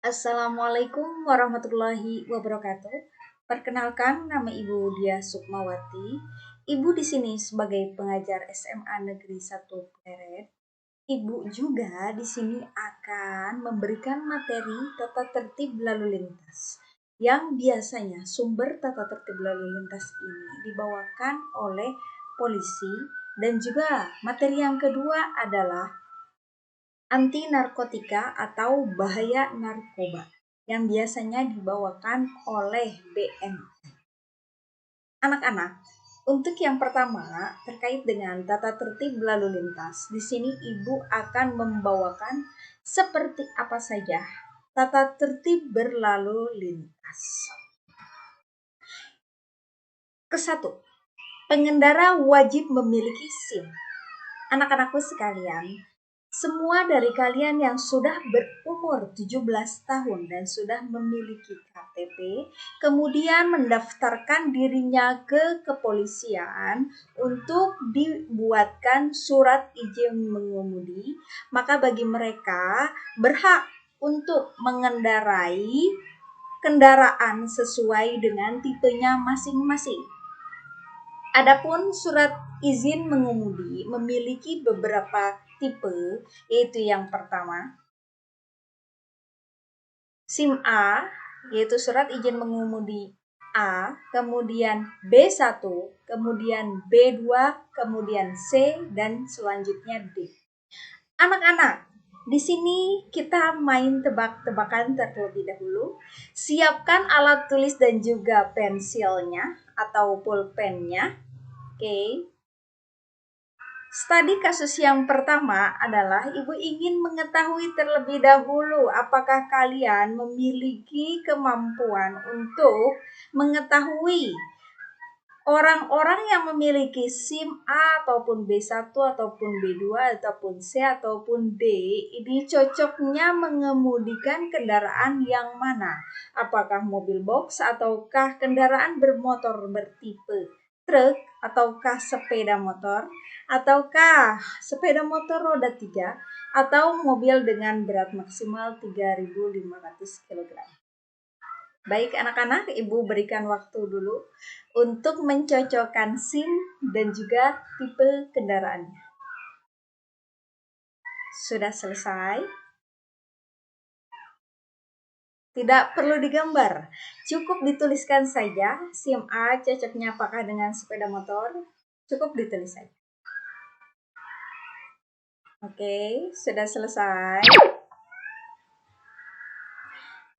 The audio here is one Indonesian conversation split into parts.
Assalamualaikum warahmatullahi wabarakatuh. Perkenalkan, nama Ibu Dia Sukmawati. Ibu di sini sebagai pengajar SMA Negeri 1 Pleret. Ibu juga di sini akan memberikan materi tata tertib lalu lintas. Yang biasanya sumber tata tertib lalu lintas ini dibawakan oleh polisi, dan juga materi yang kedua adalah anti narkotika atau bahaya narkoba yang biasanya dibawakan oleh BNN. Anak-anak, untuk yang pertama terkait dengan tata tertib lalu lintas, di sini Ibu akan membawakan seperti apa saja tata tertib berlalu lintas. Kesatu, pengendara wajib memiliki SIM. Anak-anakku sekalian, semua dari kalian yang sudah berumur 17 tahun dan sudah memiliki KTP, kemudian mendaftarkan dirinya ke kepolisian untuk dibuatkan surat izin mengemudi, maka bagi mereka berhak untuk mengendarai kendaraan sesuai dengan tipenya masing-masing. Adapun surat izin mengemudi memiliki beberapa tipe, yaitu yang pertama, SIM A, yaitu surat izin mengemudi A, kemudian B1, kemudian B2, kemudian C, dan selanjutnya D. Anak-anak, di sini kita main tebak-tebakan terlebih dahulu. Siapkan alat tulis dan juga pensilnya atau pulpennya. Oke. Studi kasus yang pertama adalah Ibu ingin mengetahui terlebih dahulu apakah kalian memiliki kemampuan untuk mengetahui orang-orang yang memiliki SIM A ataupun B1 ataupun B2 ataupun C ataupun D ini cocoknya mengemudikan kendaraan yang mana? Apakah mobil box ataukah kendaraan bermotor bertipe truk ataukah sepeda motor ataukah sepeda motor roda 3 atau mobil dengan berat maksimal 3.500 kg. Baik anak-anak, Ibu berikan waktu dulu untuk mencocokkan SIM dan juga tipe kendaraannya. Sudah selesai? Tidak perlu digambar, cukup dituliskan saja SIM A cocoknya apakah dengan sepeda motor, cukup ditulis saja. Oke, sudah selesai.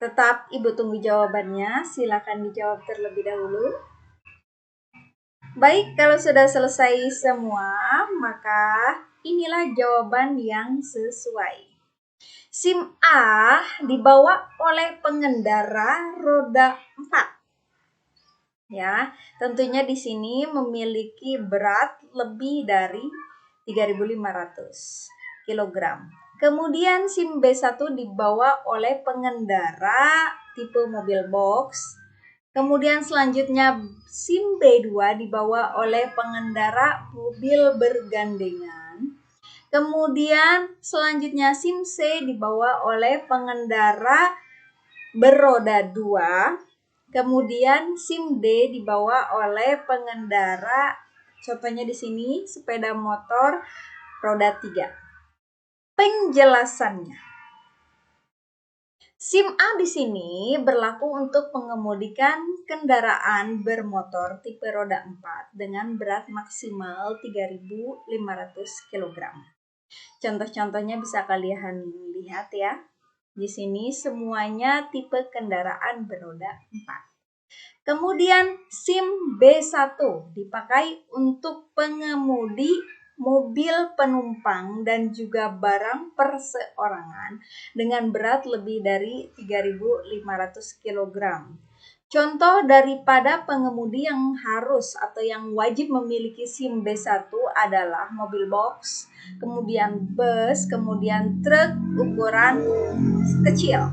Tetap Ibu tunggu jawabannya, silakan dijawab terlebih dahulu. Baik, kalau sudah selesai semua, maka inilah jawaban yang sesuai. SIM A dibawa oleh pengendara roda 4. Ya, tentunya di sini memiliki berat lebih dari 3.500 kg. Kemudian SIM B1 dibawa oleh pengendara tipe mobil box. Kemudian selanjutnya SIM B2 dibawa oleh pengendara mobil bergandengan. Kemudian selanjutnya SIM C dibawa oleh pengendara beroda 2. Kemudian SIM D dibawa oleh pengendara, contohnya di sini sepeda motor roda 3. Penjelasannya. SIM A di sini berlaku untuk mengemudikan kendaraan bermotor tipe roda 4 dengan berat maksimal 3.500 kg. Contoh-contohnya bisa kalian lihat ya. Di sini semuanya tipe kendaraan beroda 4. Kemudian SIM B1 dipakai untuk pengemudi mobil penumpang dan juga barang perseorangan dengan berat lebih dari 3.500 kg. Contoh daripada pengemudi yang harus atau yang wajib memiliki SIM B1 adalah mobil box, kemudian bus, kemudian truk ukuran kecil.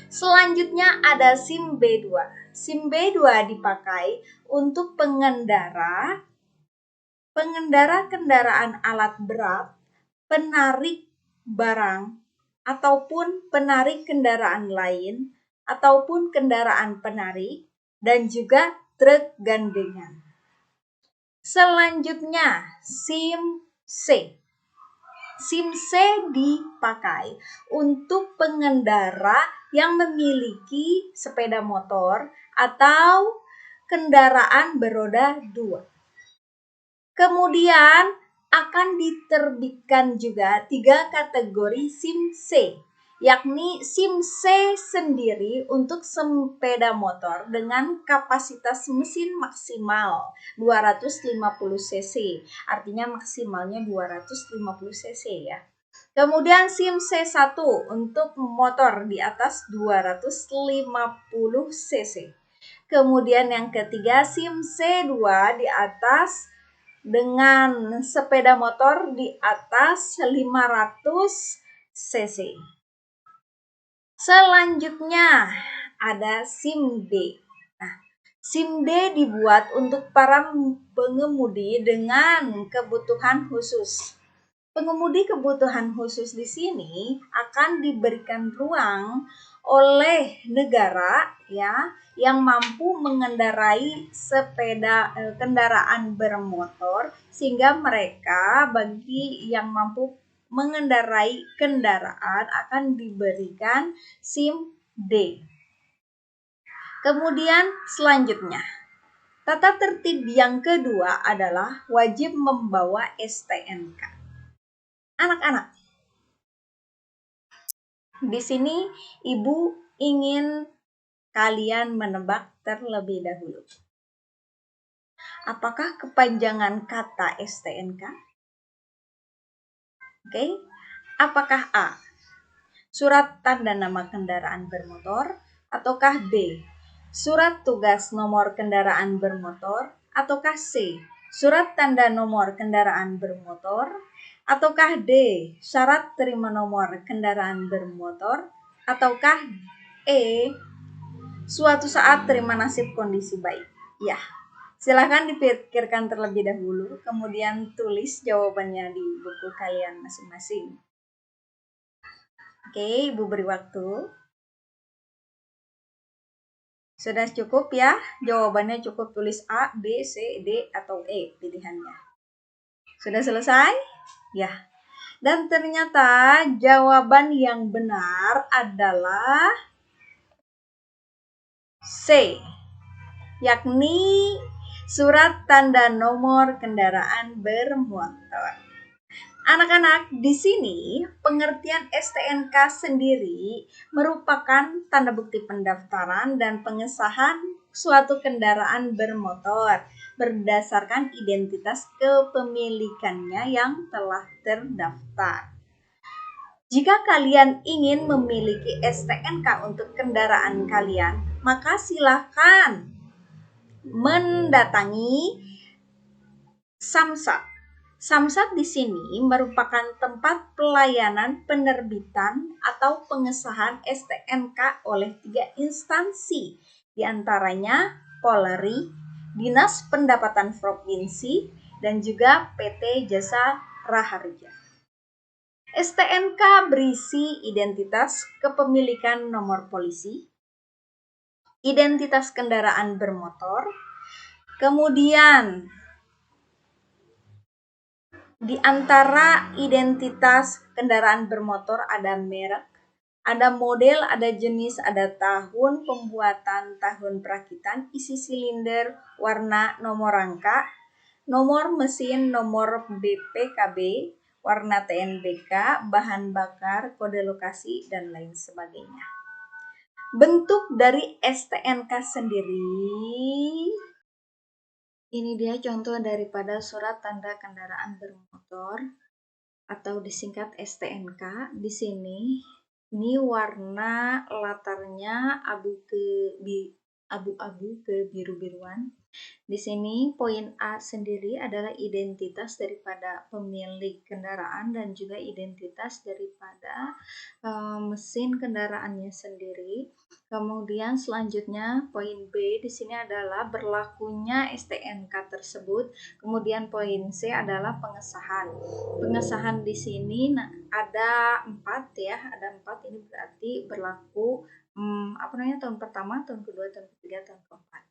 Selanjutnya ada SIM B2. SIM B2 dipakai untuk pengendara kendaraan alat berat, penarik barang, ataupun penarik kendaraan lain, ataupun kendaraan penarik, dan juga truk gandengan. Selanjutnya, SIM C. SIM C dipakai untuk pengendara yang memiliki sepeda motor atau kendaraan beroda 2. Kemudian akan diterbitkan juga 3 kategori SIM C, yakni SIM C sendiri untuk sepeda motor dengan kapasitas mesin maksimal 250 cc, artinya maksimalnya 250 cc ya. Kemudian SIM C1 untuk motor di atas 250 cc. Kemudian yang ketiga SIM C2 di atas dengan sepeda motor di atas 500 cc. Selanjutnya ada SIM D. Nah, SIM D dibuat untuk para pengemudi dengan kebutuhan khusus. Pengemudi kebutuhan khusus di sini akan diberikan ruang oleh negara ya yang mampu mengendarai kendaraan bermotor, sehingga mereka bagi yang mampu mengendarai kendaraan akan diberikan SIM D. Kemudian selanjutnya, tata tertib yang kedua adalah wajib membawa STNK. Anak-anak, di sini Ibu ingin kalian menebak terlebih dahulu. Apakah kepanjangan kata STNK? Oke. Apakah A, surat tanda nama kendaraan bermotor, ataukah B, surat tugas nomor kendaraan bermotor, ataukah C, surat tanda nomor kendaraan bermotor, ataukah D, syarat terima nomor kendaraan bermotor, ataukah E, suatu saat terima nasib kondisi baik? Ya, silakan dipikirkan terlebih dahulu, kemudian tulis jawabannya di buku kalian masing-masing. Oke, Ibu beri waktu. Sudah cukup ya? Jawabannya cukup tulis A, B, C, D, atau E pilihannya. Sudah selesai? Ya. Dan ternyata jawaban yang benar adalah C, yakni surat tanda nomor kendaraan bermotor. Anak-anak, di sini pengertian STNK sendiri merupakan tanda bukti pendaftaran dan pengesahan suatu kendaraan bermotor berdasarkan identitas kepemilikannya yang telah terdaftar. Jika kalian ingin memiliki STNK untuk kendaraan kalian, maka silakan mendatangi Samsat. Samsat di sini merupakan tempat pelayanan penerbitan atau pengesahan STNK oleh 3 instansi, diantaranya Polri, Dinas Pendapatan Provinsi, dan juga PT Jasa Raharja. STNK berisi identitas kepemilikan nomor polisi, identitas kendaraan bermotor, kemudian di antara identitas kendaraan bermotor ada merek, ada model, ada jenis, ada tahun pembuatan, tahun perakitan, isi silinder, warna, nomor rangka, nomor mesin, nomor BPKB, warna TNBK, bahan bakar, kode lokasi, dan lain sebagainya. Bentuk dari STNK sendiri, ini dia contoh daripada surat tanda kendaraan bermotor atau disingkat STNK. Di sini ini warna latarnya abu-abu ke biru-biruan. Di sini poin A sendiri adalah identitas daripada pemilik kendaraan dan juga identitas daripada mesin kendaraannya sendiri. Kemudian selanjutnya poin B di sini adalah berlakunya STNK tersebut. Kemudian poin C adalah pengesahan. Pengesahan di sini ada 4 ya, ada 4. Ini berarti berlaku tahun pertama, tahun kedua, tahun ketiga, tahun keempat.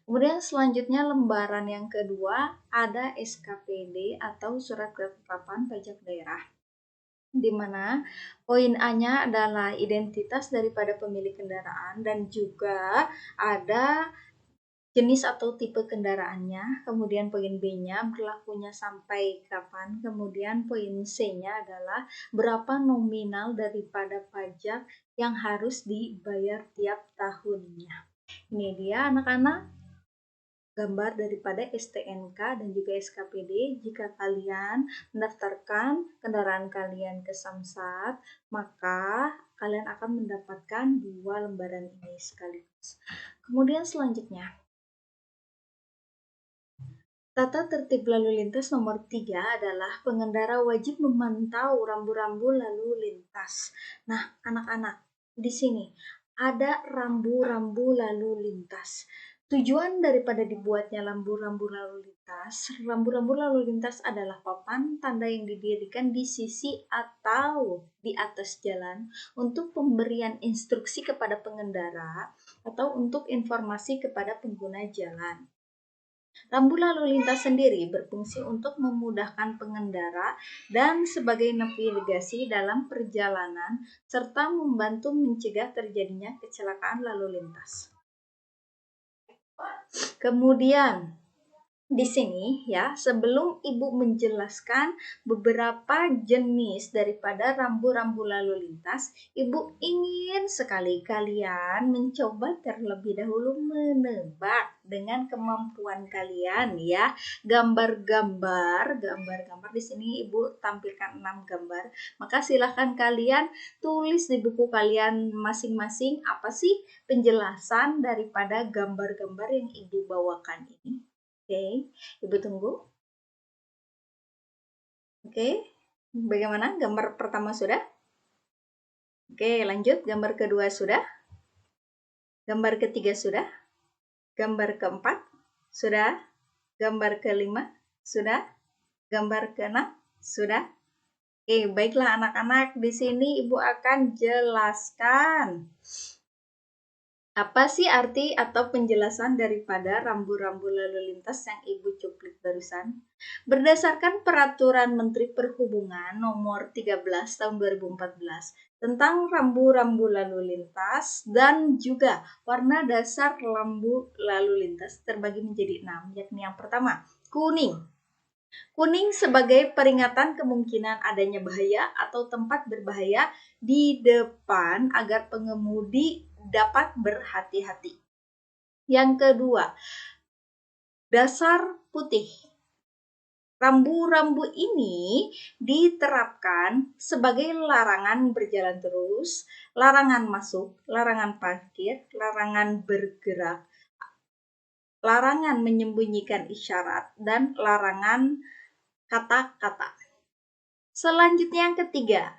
Kemudian selanjutnya lembaran yang kedua ada SKPD atau Surat Ketetapan Pajak Daerah, di mana poin A-nya adalah identitas daripada pemilik kendaraan dan juga ada jenis atau tipe kendaraannya. Kemudian poin B-nya berlakunya sampai kapan. Kemudian poin C-nya adalah berapa nominal daripada pajak yang harus dibayar tiap tahunnya. Ini dia anak-anak gambar daripada STNK dan juga SKPD. Jika kalian mendaftarkan kendaraan kalian ke Samsat, maka kalian akan mendapatkan 2 lembaran ini sekaligus. Kemudian selanjutnya, tata tertib lalu lintas nomor 3 adalah pengendara wajib memantau rambu-rambu lalu lintas. Nah, anak-anak, di sini ada rambu-rambu lalu lintas. Tujuan daripada dibuatnya rambu-rambu lalu lintas adalah papan tanda yang didirikan di sisi atau di atas jalan untuk pemberian instruksi kepada pengendara atau untuk informasi kepada pengguna jalan. Rambu lalu lintas sendiri berfungsi untuk memudahkan pengendara dan sebagai navigasi dalam perjalanan serta membantu mencegah terjadinya kecelakaan lalu lintas. Kemudian di sini ya, sebelum Ibu menjelaskan beberapa jenis daripada rambu-rambu lalu lintas, Ibu ingin sekali kalian mencoba terlebih dahulu menebak dengan kemampuan kalian ya. Gambar-gambar di sini Ibu tampilkan 6 gambar. Maka silahkan kalian tulis di buku kalian masing-masing apa sih penjelasan daripada gambar-gambar yang Ibu bawakan ini. Oke, Ibu tunggu. Oke, bagaimana? Gambar pertama sudah? Oke, lanjut. Gambar kedua sudah? Gambar ketiga sudah? Gambar keempat sudah? Gambar kelima sudah? Gambar keenam sudah? Oke, baiklah anak-anak. Di sini Ibu akan jelaskan apa sih arti atau penjelasan daripada rambu-rambu lalu lintas yang Ibu cuplik barusan? Berdasarkan Peraturan Menteri Perhubungan Nomor 13 Tahun 2014 tentang rambu-rambu lalu lintas dan juga warna dasar lampu lalu lintas terbagi menjadi 6, yakni yang pertama, kuning. Kuning sebagai peringatan kemungkinan adanya bahaya atau tempat berbahaya di depan agar pengemudi dapat berhati-hati. Yang kedua, dasar putih. Rambu-rambu ini diterapkan sebagai larangan berjalan terus, larangan masuk, larangan parkir, larangan bergerak, larangan menyembunyikan isyarat, dan larangan kata-kata. Selanjutnya yang ketiga,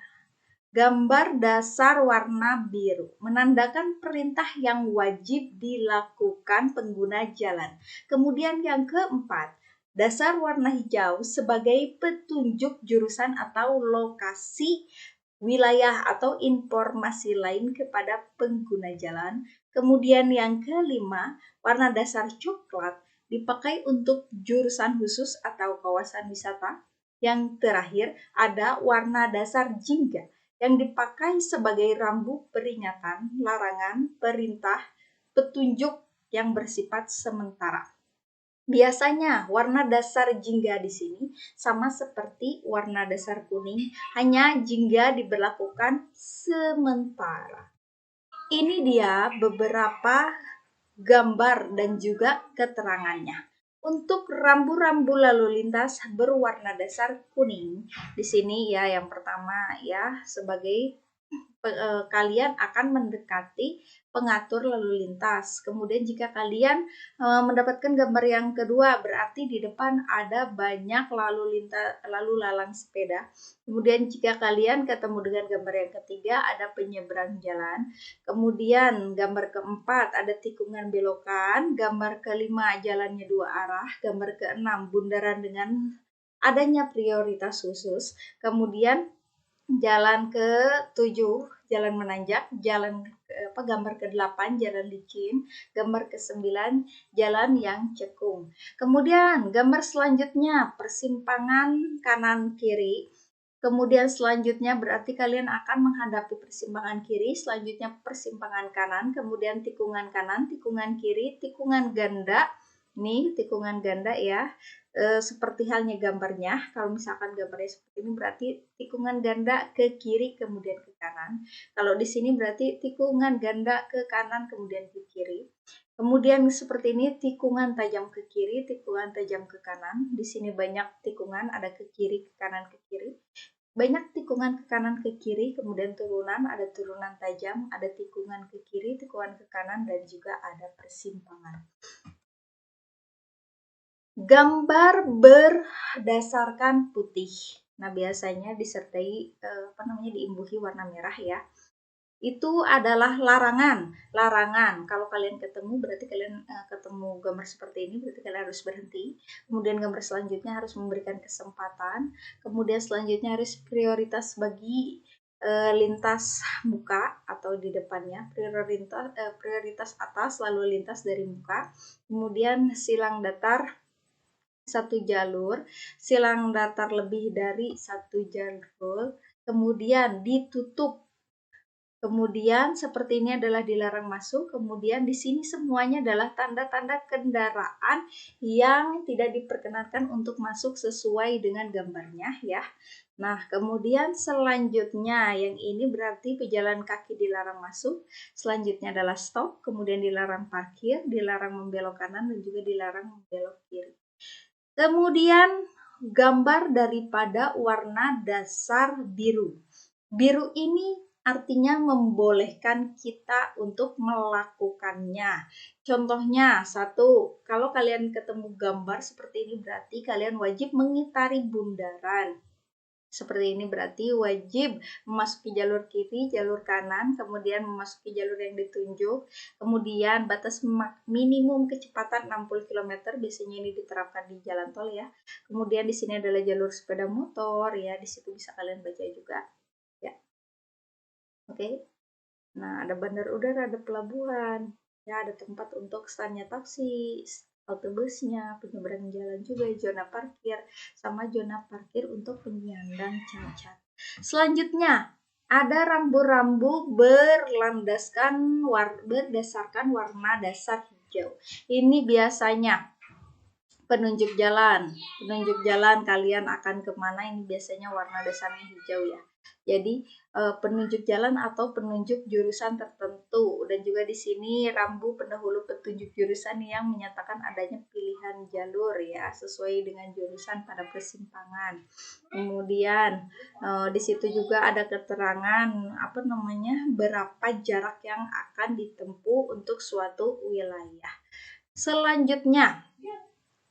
gambar dasar warna biru menandakan perintah yang wajib dilakukan pengguna jalan. Kemudian yang keempat, dasar warna hijau sebagai petunjuk jurusan atau lokasi wilayah atau informasi lain kepada pengguna jalan. Kemudian yang kelima, warna dasar coklat dipakai untuk jurusan khusus atau kawasan wisata. Yang terakhir ada warna dasar jingga yang dipakai sebagai rambu peringatan, larangan, perintah, petunjuk yang bersifat sementara. Biasanya warna dasar jingga di sini sama seperti warna dasar kuning, hanya jingga diberlakukan sementara. Ini dia beberapa gambar dan juga keterangannya. Untuk rambu-rambu lalu lintas berwarna dasar kuning, di sini ya yang pertama ya sebagai kalian akan mendekati pengatur lalu lintas. Kemudian jika kalian mendapatkan gambar yang kedua, berarti di depan ada banyak lalu lalang sepeda. Kemudian jika kalian ketemu dengan gambar yang ketiga, ada penyeberang jalan. Kemudian gambar keempat ada tikungan belokan, gambar kelima jalannya dua arah, gambar keenam bundaran dengan adanya prioritas khusus. Kemudian jalan ke-7 jalan menanjak, gambar ke-8 jalan licin, gambar ke-9 jalan yang cekung. Kemudian gambar selanjutnya persimpangan kanan kiri. Kemudian selanjutnya berarti kalian akan menghadapi persimpangan kiri, selanjutnya persimpangan kanan, kemudian tikungan kanan, tikungan kiri, tikungan ganda. Nih tikungan ganda ya. Seperti halnya gambarnya, kalau misalkan gambarnya seperti ini berarti tikungan ganda ke kiri kemudian ke kanan. Kalau di sini berarti tikungan ganda ke kanan kemudian ke kiri. Kemudian seperti ini tikungan tajam ke kiri, tikungan tajam ke kanan. Di sini banyak tikungan, ada ke kiri, ke kanan, ke kiri. Banyak tikungan ke kanan ke kiri, kemudian turunan, ada turunan tajam, ada tikungan ke kiri, tikungan ke kanan, dan juga ada persimpangan. Gambar berdasarkan putih. Nah, biasanya disertai diimbuhi warna merah ya. Itu adalah larangan. Larangan. Kalau kalian ketemu berarti kalian ketemu gambar seperti ini berarti kalian harus berhenti. Kemudian gambar selanjutnya harus memberikan kesempatan. Kemudian selanjutnya harus prioritas bagi lintas muka atau di depannya, prioritas atas lalu lintas dari muka. Kemudian silang datar satu jalur, silang datar lebih dari satu jalur, kemudian ditutup. Kemudian seperti ini adalah dilarang masuk, kemudian di sini semuanya adalah tanda-tanda kendaraan yang tidak diperkenankan untuk masuk sesuai dengan gambarnya ya. Nah, kemudian selanjutnya yang ini berarti pejalan kaki dilarang masuk, selanjutnya adalah stop, kemudian dilarang parkir, dilarang membelok kanan dan juga dilarang membelok kiri. Kemudian gambar daripada warna dasar biru. Biru ini artinya membolehkan kita untuk melakukannya. Contohnya, satu, kalau kalian ketemu gambar seperti ini berarti kalian wajib mengitari bundaran. Seperti ini berarti wajib memasuki jalur kiri, jalur kanan, kemudian memasuki jalur yang ditunjuk, kemudian batas minimum kecepatan 60 km, biasanya ini diterapkan di jalan tol ya. Kemudian di sini adalah jalur sepeda motor ya, di situ bisa kalian baca juga ya. Oke. Nah, ada bandar udara, ada pelabuhan, ya ada tempat untuk standnya taksi, autobusnya, penyeberangan jalan juga, zona parkir, sama zona parkir untuk penyandang cacat. Selanjutnya, ada rambu-rambu berdasarkan warna dasar hijau. Ini biasanya penunjuk jalan. Penunjuk jalan kalian akan kemana, ini biasanya warna dasarnya hijau ya. Jadi penunjuk jalan atau penunjuk jurusan tertentu, dan juga di sini rambu pendahulu petunjuk jurusan yang menyatakan adanya pilihan jalur ya sesuai dengan jurusan pada persimpangan. Kemudian di situ juga ada keterangan berapa jarak yang akan ditempuh untuk suatu wilayah. Selanjutnya,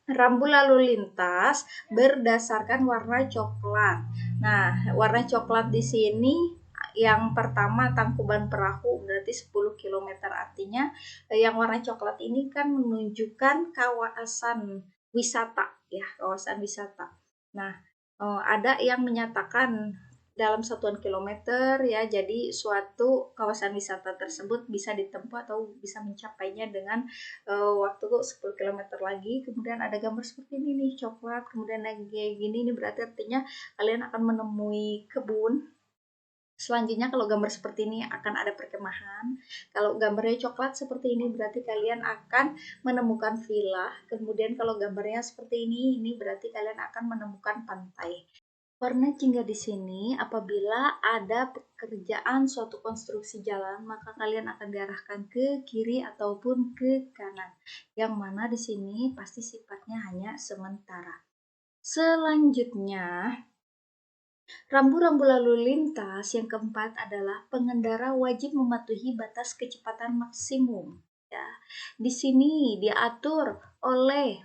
rambu lalu lintas berdasarkan warna coklat. Nah, warna coklat di sini yang pertama Tangkuban Perahu berarti 10 km, artinya yang warna coklat ini kan menunjukkan kawasan wisata ya, kawasan wisata. Nah, ada yang menyatakan dalam satuan kilometer ya, jadi suatu kawasan wisata tersebut bisa ditempuh atau bisa mencapainya dengan waktu 10 km lagi. Kemudian ada gambar seperti ini nih, coklat, kemudian lagi kayak gini, ini berarti artinya kalian akan menemui kebun. Selanjutnya kalau gambar seperti ini akan ada perkemahan. Kalau gambarnya coklat seperti ini berarti kalian akan menemukan villa. Kemudian kalau gambarnya seperti ini berarti kalian akan menemukan pantai. Warna jingga di sini apabila ada pekerjaan suatu konstruksi jalan, maka kalian akan diarahkan ke kiri ataupun ke kanan. Yang mana di sini pasti sifatnya hanya sementara. Selanjutnya, Rambu-rambu lalu lintas yang keempat adalah pengendara wajib mematuhi batas kecepatan maksimum. Ya, di sini diatur oleh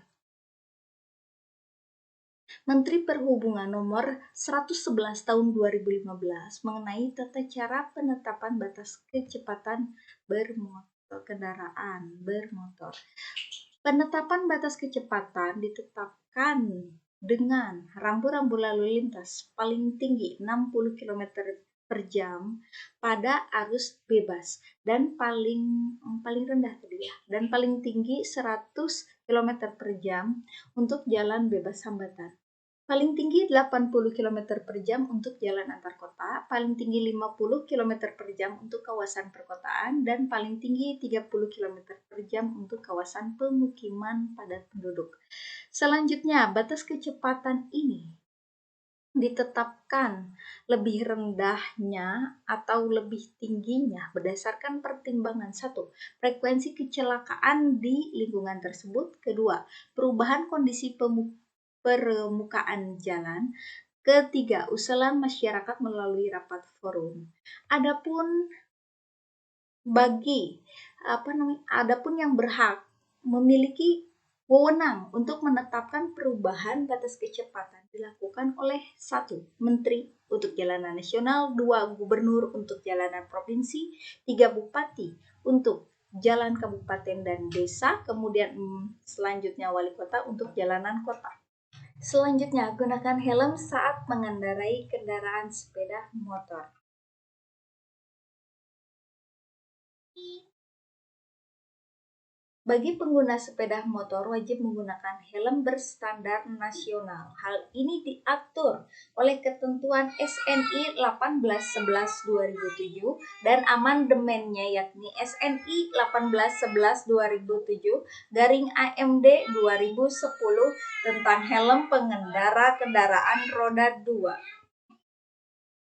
Menteri Perhubungan Nomor 111 Tahun 2015 mengenai tata cara penetapan batas kecepatan kendaraan bermotor. Penetapan batas kecepatan ditetapkan dengan rambu-rambu lalu lintas paling tinggi 60 km per jam pada arus bebas dan paling rendah tadi ya, dan paling tinggi 100 km per jam untuk jalan bebas hambatan. Paling tinggi 80 km per jam untuk jalan antar kota, paling tinggi 50 km per jam untuk kawasan perkotaan, dan paling tinggi 30 km per jam untuk kawasan pemukiman padat penduduk. Selanjutnya, batas kecepatan ini ditetapkan lebih rendahnya atau lebih tingginya berdasarkan pertimbangan 1. Frekuensi kecelakaan di lingkungan tersebut. Kedua, perubahan kondisi permukaan jalan. Ketiga, usulan masyarakat melalui rapat forum. Adapun yang berhak memiliki wewenang untuk menetapkan perubahan batas kecepatan dilakukan oleh 1. Menteri untuk Jalanan Nasional, 2. Gubernur untuk jalanan provinsi, 3. Bupati untuk jalan kabupaten dan desa, kemudian selanjutnya wali kota untuk jalanan kota. Selanjutnya, gunakan helm saat mengendarai kendaraan sepeda motor. Bagi pengguna sepeda motor wajib menggunakan helm berstandar nasional. Hal ini diatur oleh ketentuan SNI 1811/2007 dan amandemennya yakni SNI 1811/2007/AMD 2010 tentang helm pengendara kendaraan roda 2.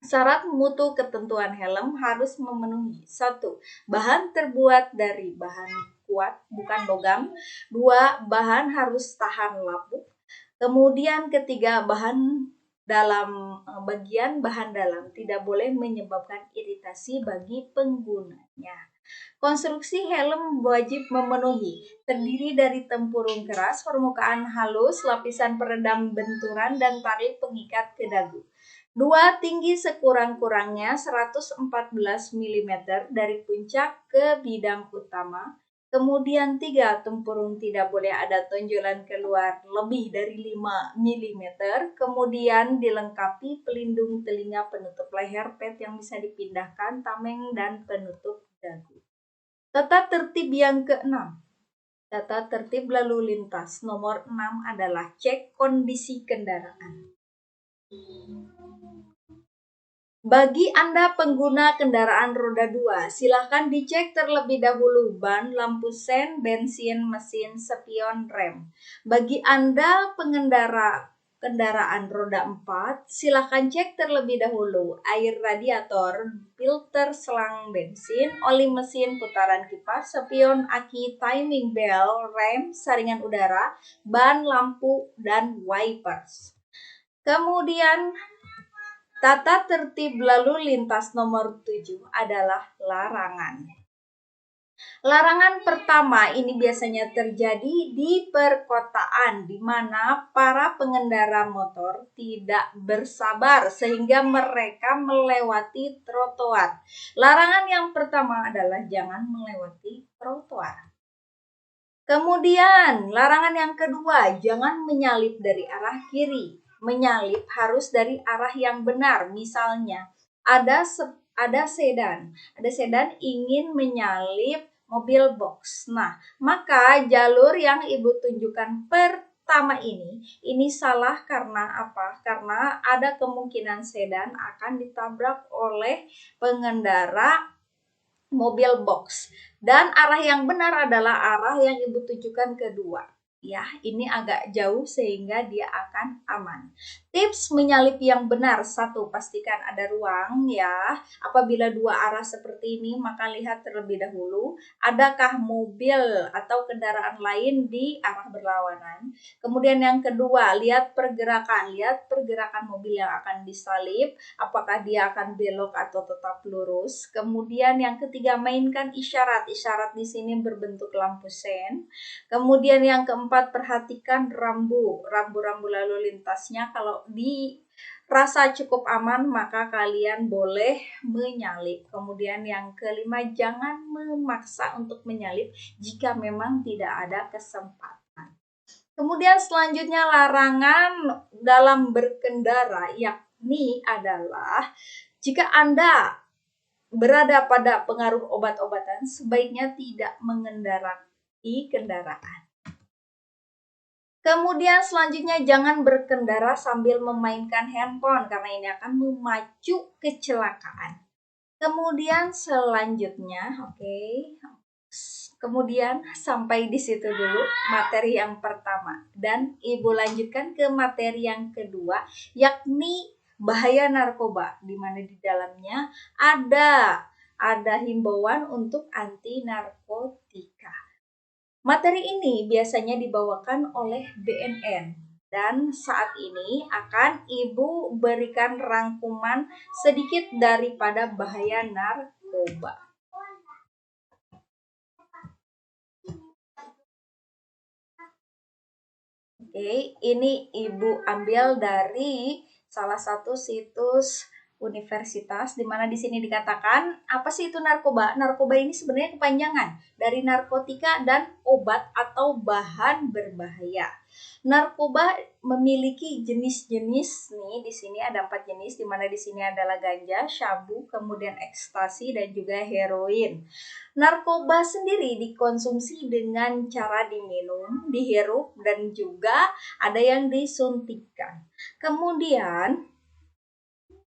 Syarat mutu ketentuan helm harus memenuhi 1. Bahan terbuat dari bahan kuat, bukan logam. 2. Bahan harus tahan lapuk. Kemudian ketiga, bahan dalam tidak boleh menyebabkan iritasi bagi penggunanya. Konstruksi helm wajib memenuhi terdiri dari tempurung keras, permukaan halus, lapisan peredam benturan, dan tali pengikat ke dagu. 2. Tinggi sekurang-kurangnya 114 mm dari puncak ke bidang utama. Kemudian 3. Tempurung tidak boleh ada tonjolan keluar lebih dari 5 mm. Kemudian dilengkapi pelindung telinga, penutup leher, pet yang bisa dipindahkan, tameng, dan penutup dagu. Tata tertib yang ke-6. Tata tertib lalu lintas nomor 6 adalah cek kondisi kendaraan. Bagi Anda pengguna kendaraan roda 2, silakan dicek terlebih dahulu ban, lampu sen, bensin, mesin, spion, rem. Bagi Anda pengendara kendaraan roda 4, silakan cek terlebih dahulu air radiator, filter selang bensin, oli mesin, putaran kipas, spion, aki, timing bell, rem, saringan udara, ban, lampu, dan wipers. Kemudian tata tertib lalu lintas nomor 7 adalah larangan. Larangan pertama ini biasanya terjadi di perkotaan di mana para pengendara motor tidak bersabar sehingga mereka melewati trotoar. Larangan yang pertama adalah jangan melewati trotoar. Kemudian larangan yang kedua, jangan menyalip dari arah kiri. Menyalip harus dari arah yang benar. Misalnya ada sedan ingin menyalip mobil box. Nah, maka jalur yang Ibu tunjukkan pertama ini salah karena apa? Karena ada kemungkinan sedan akan ditabrak oleh pengendara mobil box. Dan arah yang benar adalah arah yang Ibu tunjukkan kedua. Ya, ini agak jauh sehingga dia akan aman. Tips menyalip yang benar. 1. Pastikan ada ruang ya. Apabila dua arah seperti ini, maka lihat terlebih dahulu adakah mobil atau kendaraan lain di arah berlawanan. Kemudian yang kedua, lihat pergerakan. Lihat pergerakan mobil yang akan disalip, apakah dia akan belok atau tetap lurus. Kemudian yang ketiga, mainkan isyarat. Isyarat di sini berbentuk lampu sen. Kemudian yang keempat, perhatikan rambu-rambu lalu lintasnya. Kalau dirasa cukup aman, maka kalian boleh menyalip. Kemudian yang kelima, jangan memaksa untuk menyalip jika memang tidak ada kesempatan. Kemudian selanjutnya, larangan dalam berkendara, yakni adalah jika Anda berada pada pengaruh obat-obatan, sebaiknya tidak mengendarai kendaraan. Kemudian selanjutnya, jangan berkendara sambil memainkan handphone karena ini akan memacu kecelakaan. Kemudian selanjutnya, kemudian sampai di situ dulu materi yang pertama, dan Ibu lanjutkan ke materi yang kedua, yakni bahaya narkoba, di mana di dalamnya ada himbauan untuk anti narkotika. Materi ini biasanya dibawakan oleh BNN, dan saat ini akan Ibu berikan rangkuman sedikit daripada bahaya narkoba. Oke, ini Ibu ambil dari salah satu situs universitas, di mana di sini dikatakan apa sih itu narkoba? Narkoba ini sebenarnya kepanjangan dari narkotika dan obat atau bahan berbahaya. Narkoba memiliki jenis-jenis nih, di sini ada 4 jenis, di mana di sini adalah ganja, syabu, kemudian ekstasi dan juga heroin. Narkoba sendiri dikonsumsi dengan cara diminum, dihirup, dan juga ada yang disuntikkan. Kemudian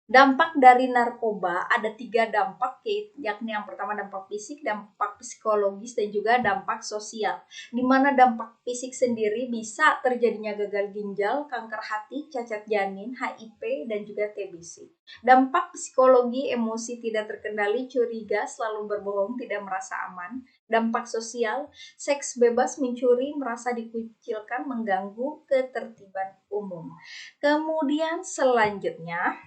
dampak dari narkoba ada 3 dampak, yakni yang pertama dampak fisik, dampak psikologis, dan juga dampak sosial. Di mana dampak fisik sendiri bisa terjadinya gagal ginjal, kanker hati, cacat janin, HIV, dan juga TBC. Dampak psikologi, emosi tidak terkendali, curiga, selalu berbohong, tidak merasa aman. Dampak sosial, seks bebas, mencuri, merasa dikucilkan, mengganggu ketertiban umum. Kemudian selanjutnya,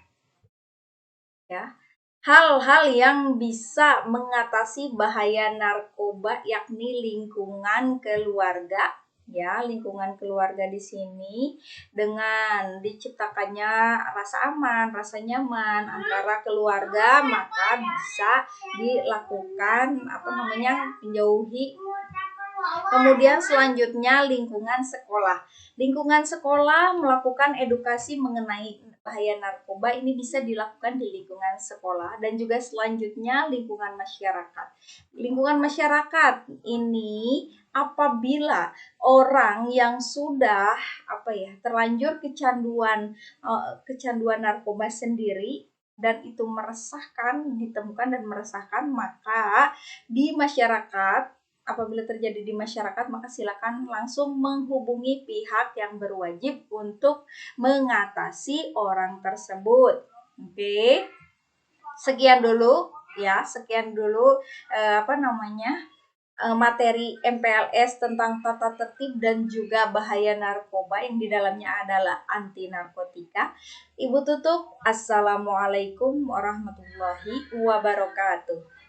ya, hal-hal yang bisa mengatasi bahaya narkoba yakni lingkungan keluarga. Ya, lingkungan keluarga di sini dengan diciptakannya rasa aman, rasa nyaman antara keluarga, maka bisa dilakukan menjauhi. Kemudian selanjutnya lingkungan sekolah. Lingkungan sekolah melakukan edukasi mengenai bahaya narkoba, ini bisa dilakukan di lingkungan sekolah, dan juga selanjutnya lingkungan masyarakat. Lingkungan masyarakat ini apabila orang yang sudah terlanjur kecanduan narkoba sendiri dan itu ditemukan dan meresahkan, maka di masyarakat, apabila terjadi di masyarakat, maka silakan langsung menghubungi pihak yang berwajib untuk mengatasi orang tersebut. Oke. Sekian dulu materi MPLS tentang tata tertib dan juga bahaya narkoba yang di dalamnya adalah anti narkotika. Ibu tutup. Assalamualaikum warahmatullahi wabarakatuh.